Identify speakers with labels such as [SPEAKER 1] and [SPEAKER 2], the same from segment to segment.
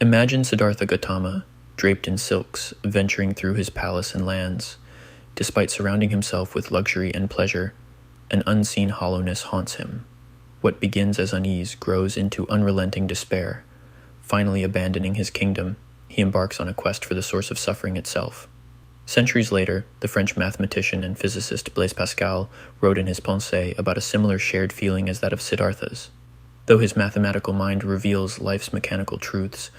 [SPEAKER 1] Imagine Siddhartha Gautama, draped in silks, venturing through his palace and lands. Despite surrounding himself with luxury and pleasure, an unseen hollowness haunts him. What begins as unease grows into unrelenting despair. Finally abandoning his kingdom, he embarks on a quest for the source of suffering itself. Centuries later, the French mathematician and physicist Blaise Pascal wrote in his Pensées about a similar shared feeling as that of Siddhartha's. Though his mathematical mind reveals life's mechanical truths,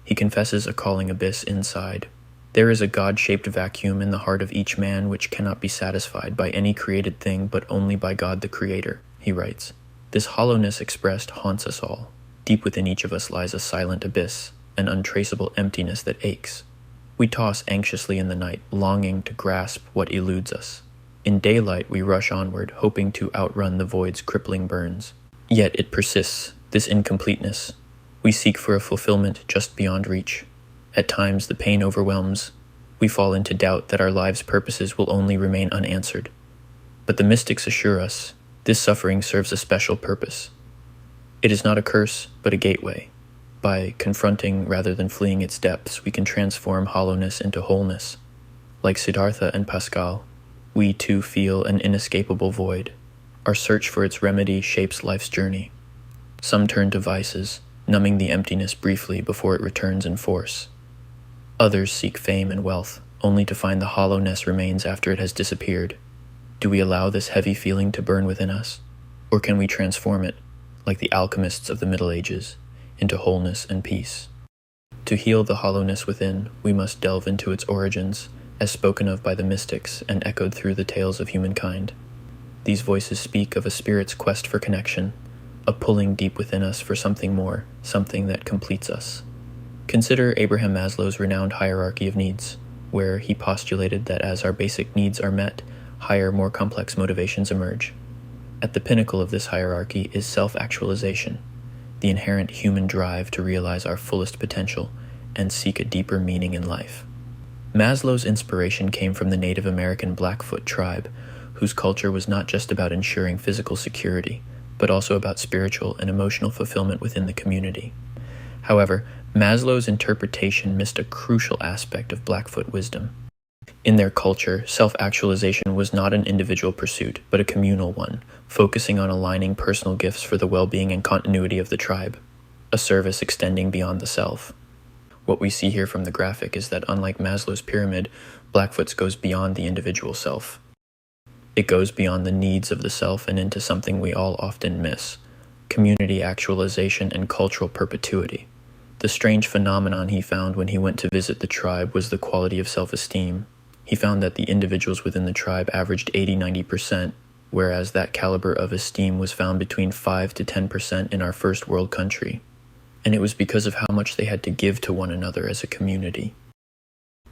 [SPEAKER 1] he confesses a calling abyss inside. There is a God-shaped vacuum in the heart of each man which cannot be satisfied by any created thing but only by God the Creator, he writes. This hollowness expressed haunts us all. Deep within each of us lies a silent abyss, an untraceable emptiness that aches. We toss anxiously in the night, longing to grasp what eludes us. In daylight we rush onward, hoping to outrun the void's crippling burns. Yet it persists, this incompleteness. We seek for a fulfillment just beyond reach. At times the pain overwhelms. We fall into doubt that our life's purposes will only remain unanswered. But the mystics assure us, this suffering serves a special purpose. It is not a curse, but a gateway. By confronting rather than fleeing its depths, we can transform hollowness into wholeness. Like Siddhartha and Pascal, we too feel an inescapable void. Our search for its remedy shapes life's journey. Some turn to vices, numbing the emptiness briefly before it returns in force. Others seek fame and wealth, only to find the hollowness remains after it has disappeared. Do we allow this heavy feeling to burn within us? Or can we transform it, like the alchemists of the Middle Ages, into wholeness and peace? To heal the hollowness within, we must delve into its origins, as spoken of by the mystics and echoed through the tales of humankind. These voices speak of a spirit's quest for connection, a pulling deep within us for something more, something that completes us. Consider Abraham Maslow's renowned hierarchy of needs, where he postulated that as our basic needs are met, higher, more complex motivations emerge. At the pinnacle of this hierarchy is self-actualization, the inherent human drive to realize our fullest potential and seek a deeper meaning in life. Maslow's inspiration came from the Native American Blackfoot tribe, whose culture was not just about ensuring physical security, but also about spiritual and emotional fulfillment within the community. However, Maslow's interpretation missed a crucial aspect of Blackfoot wisdom. In their culture, self-actualization was not an individual pursuit, but a communal one, focusing on aligning personal gifts for the well-being and continuity of the tribe, a service extending beyond the self. What we see here from the graphic is that unlike Maslow's pyramid, Blackfoot's goes beyond the individual self. It goes beyond the needs of the self and into something we all often miss: community actualization and cultural perpetuity. The strange phenomenon he found when he went to visit the tribe was the quality of self-esteem. He found that the individuals within the tribe averaged 80–90%, whereas that caliber of esteem was found between 5 to 10% in our first world country. And it was because of how much they had to give to one another as a community.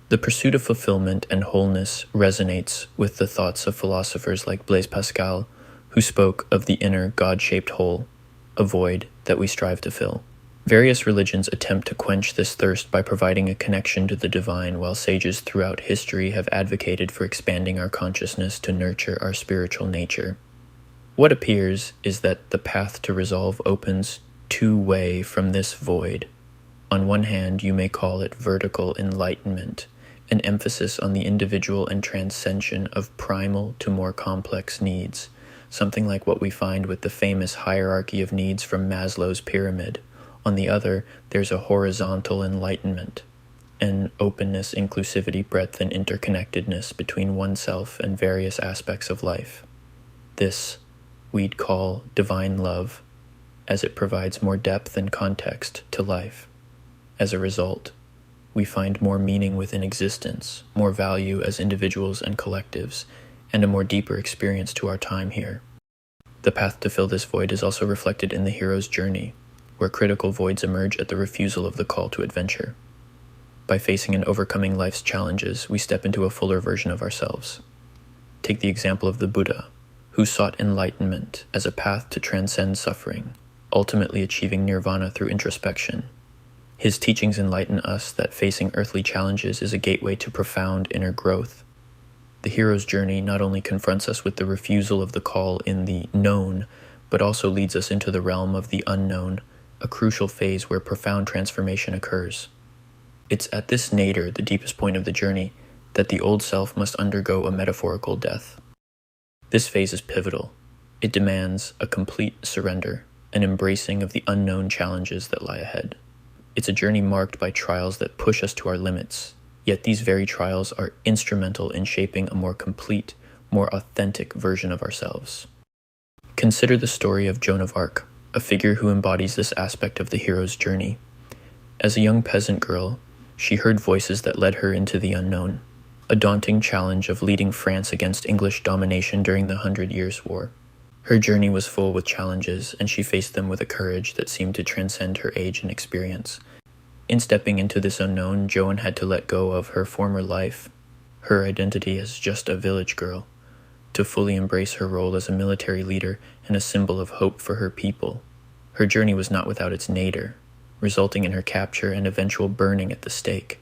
[SPEAKER 1] The pursuit of fulfillment and wholeness resonates with the thoughts of philosophers like Blaise Pascal, who spoke of the inner God-shaped hole, a void that we strive to fill. Various religions attempt to quench this thirst by providing a connection to the divine, while sages throughout history have advocated for expanding our consciousness to nurture our spiritual nature. What appears is that the path to resolve opens two-way from this void. On one hand, you may call it vertical enlightenment, an emphasis on the individual and transcension of primal to more complex needs, something like what we find with the famous hierarchy of needs from Maslow's pyramid. On the other, there's a horizontal enlightenment, an openness, inclusivity, breadth, and interconnectedness between oneself and various aspects of life. This we'd call divine love, as it provides more depth and context to life. As a result, we find more meaning within existence, more value as individuals and collectives, and a more deeper experience to our time here. The path to fill this void is also reflected in the hero's journey, where critical voids emerge at the refusal of the call to adventure. By facing and overcoming life's challenges, we step into a fuller version of ourselves. Take the example of the Buddha, who sought enlightenment as a path to transcend suffering, ultimately achieving nirvana through introspection. His teachings enlighten us that facing earthly challenges is a gateway to profound inner growth. The hero's journey not only confronts us with the refusal of the call in the known, but also leads us into the realm of the unknown, a crucial phase where profound transformation occurs. It's at this nadir, the deepest point of the journey, that the old self must undergo a metaphorical death. This phase is pivotal. It demands a complete surrender, an embracing of the unknown challenges that lie ahead. It's a journey marked by trials that push us to our limits, yet these very trials are instrumental in shaping a more complete, more authentic version of ourselves. Consider the story of Joan of Arc, a figure who embodies this aspect of the hero's journey. As a young peasant girl, she heard voices that led her into the unknown, a daunting challenge of leading France against English domination during the 100 Years' War. Her journey was full with challenges, and she faced them with a courage that seemed to transcend her age and experience. In stepping into this unknown, Joan had to let go of her former life, her identity as just a village girl, to fully embrace her role as a military leader and a symbol of hope for her people. Her journey was not without its nadir, resulting in her capture and eventual burning at the stake.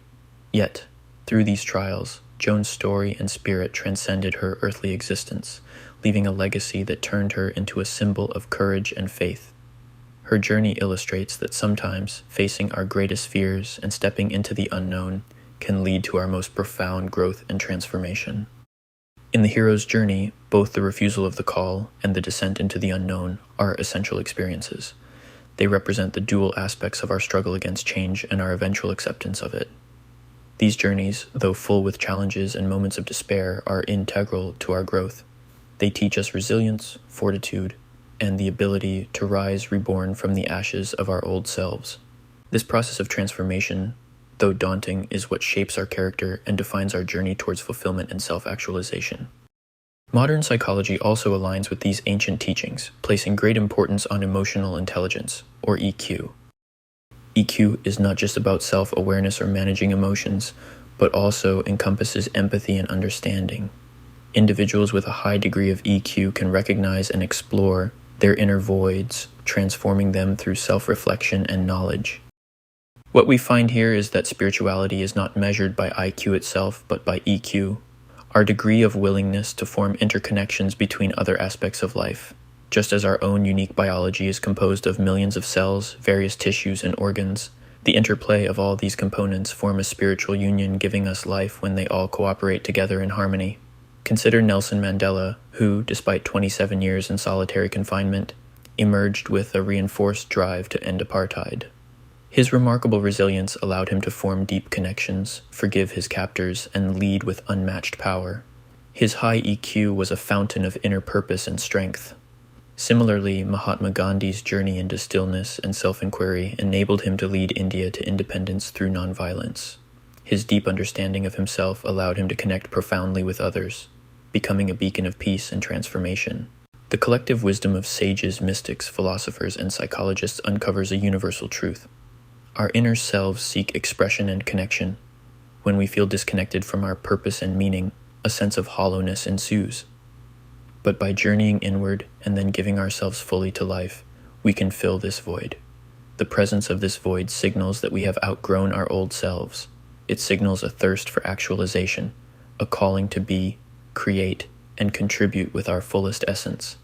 [SPEAKER 1] Yet, through these trials, Joan's story and spirit transcended her earthly existence, leaving a legacy that turned her into a symbol of courage and faith. Her journey illustrates that sometimes facing our greatest fears and stepping into the unknown can lead to our most profound growth and transformation. In the hero's journey, both the refusal of the call and the descent into the unknown are essential experiences. They represent the dual aspects of our struggle against change and our eventual acceptance of it. These journeys, though full with challenges and moments of despair, are integral to our growth. They teach us resilience, fortitude, and the ability to rise reborn from the ashes of our old selves. This process of transformation, though daunting, is what shapes our character and defines our journey towards fulfillment and self-actualization. Modern psychology also aligns with these ancient teachings, placing great importance on emotional intelligence, or EQ. EQ is not just about self-awareness or managing emotions, but also encompasses empathy and understanding. Individuals with a high degree of EQ can recognize and explore their inner voids, transforming them through self-reflection and knowledge. What we find here is that spirituality is not measured by IQ itself, but by EQ, our degree of willingness to form interconnections between other aspects of life. Just as our own unique biology is composed of millions of cells, various tissues, and organs, the interplay of all these components form a spiritual union, giving us life when they all cooperate together in harmony. Consider Nelson Mandela, who, despite 27 years in solitary confinement, emerged with a reinforced drive to end apartheid. His remarkable resilience allowed him to form deep connections, forgive his captors, and lead with unmatched power. His high EQ was a fountain of inner purpose and strength. Similarly, Mahatma Gandhi's journey into stillness and self-inquiry enabled him to lead India to independence through nonviolence. His deep understanding of himself allowed him to connect profoundly with others, becoming a beacon of peace and transformation. The collective wisdom of sages, mystics, philosophers, and psychologists uncovers a universal truth. Our inner selves seek expression and connection. When we feel disconnected from our purpose and meaning, a sense of hollowness ensues. But by journeying inward and then giving ourselves fully to life, we can fill this void. The presence of this void signals that we have outgrown our old selves. It signals a thirst for actualization, a calling to be, create, and contribute with our fullest essence.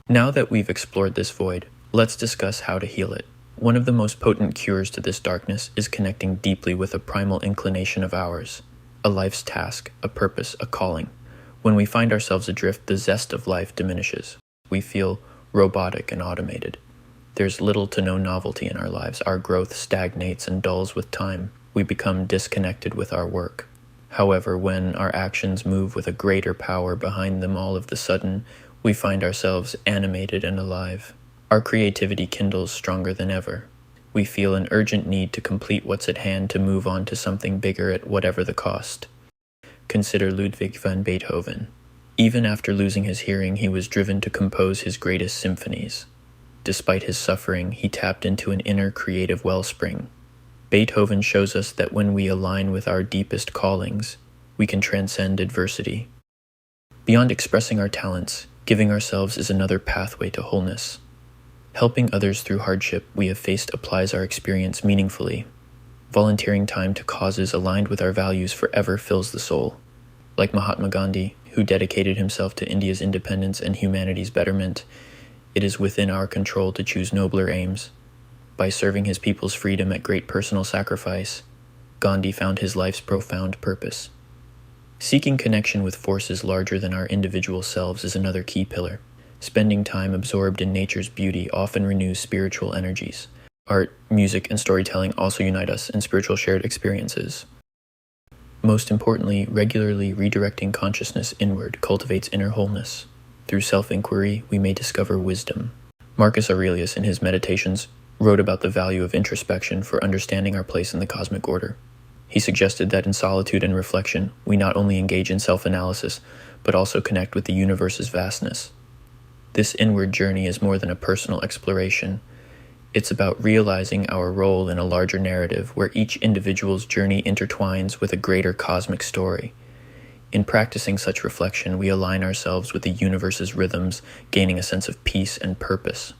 [SPEAKER 1] Now that we've explored this void, let's discuss how to heal it. One of the most potent cures to this darkness is connecting deeply with a primal inclination of ours, a life's task, a purpose, a calling. When we find ourselves adrift, the zest of life diminishes. We feel robotic and automated. There's little to no novelty in our lives. Our growth stagnates and dulls with time. We become disconnected with our work. However, when our actions move with a greater power behind them, all of the sudden, we find ourselves animated and alive. Our creativity kindles stronger than ever. We feel an urgent need to complete what's at hand, to move on to something bigger at whatever the cost. Consider Ludwig van Beethoven. Even after losing his hearing, he was driven to compose his greatest symphonies. Despite his suffering, he tapped into an inner creative wellspring. Beethoven shows us that when we align with our deepest callings, we can transcend adversity. Beyond expressing our talents, giving ourselves is another pathway to wholeness. Helping others through hardship we have faced applies our experience meaningfully. Volunteering time to causes aligned with our values forever fills the soul. Like Mahatma Gandhi, who dedicated himself to India's independence and humanity's betterment, it is within our control to choose nobler aims. By serving his people's freedom at great personal sacrifice, Gandhi found his life's profound purpose. Seeking connection with forces larger than our individual selves is another key pillar. Spending time absorbed in nature's beauty often renews spiritual energies. Art, music, and storytelling also unite us in spiritual shared experiences. Most importantly, regularly redirecting consciousness inward cultivates inner wholeness. Through self-inquiry, we may discover wisdom. Marcus Aurelius, in his Meditations, wrote about the value of introspection for understanding our place in the cosmic order. He suggested that in solitude and reflection, we not only engage in self-analysis, but also connect with the universe's vastness. This inward journey is more than a personal exploration. It's about realizing our role in a larger narrative where each individual's journey intertwines with a greater cosmic story. In practicing such reflection, we align ourselves with the universe's rhythms, gaining a sense of peace and purpose.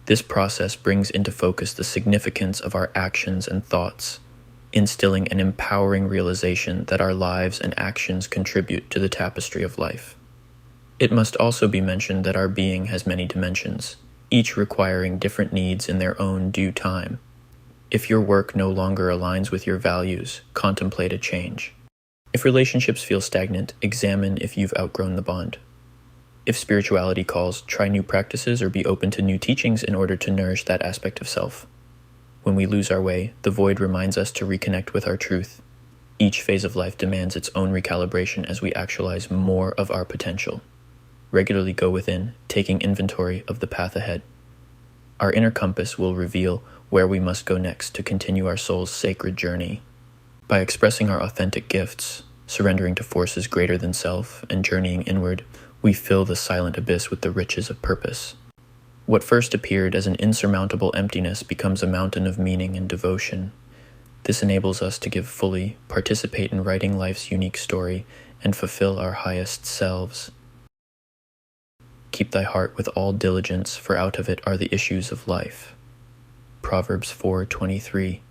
[SPEAKER 1] This process brings into focus the significance of our actions and thoughts, instilling an empowering realization that our lives and actions contribute to the tapestry of life. It must also be mentioned that our being has many dimensions, each requiring different needs in their own due time. If your work no longer aligns with your values, contemplate a change. If relationships feel stagnant, examine if you've outgrown the bond. If spirituality calls, try new practices or be open to new teachings in order to nourish that aspect of self. When we lose our way, the void reminds us to reconnect with our truth. Each phase of life demands its own recalibration as we actualize more of our potential. Regularly go within, taking inventory of the path ahead. Our inner compass will reveal where we must go next to continue our soul's sacred journey. By expressing our authentic gifts, surrendering to forces greater than self, and journeying inward, we fill the silent abyss with the riches of purpose. What first appeared as an insurmountable emptiness becomes a mountain of meaning and devotion. This enables us to give fully, participate in writing life's unique story, and fulfill our highest selves. Keep thy heart with all diligence, for out of it are the issues of life. Proverbs 4:23.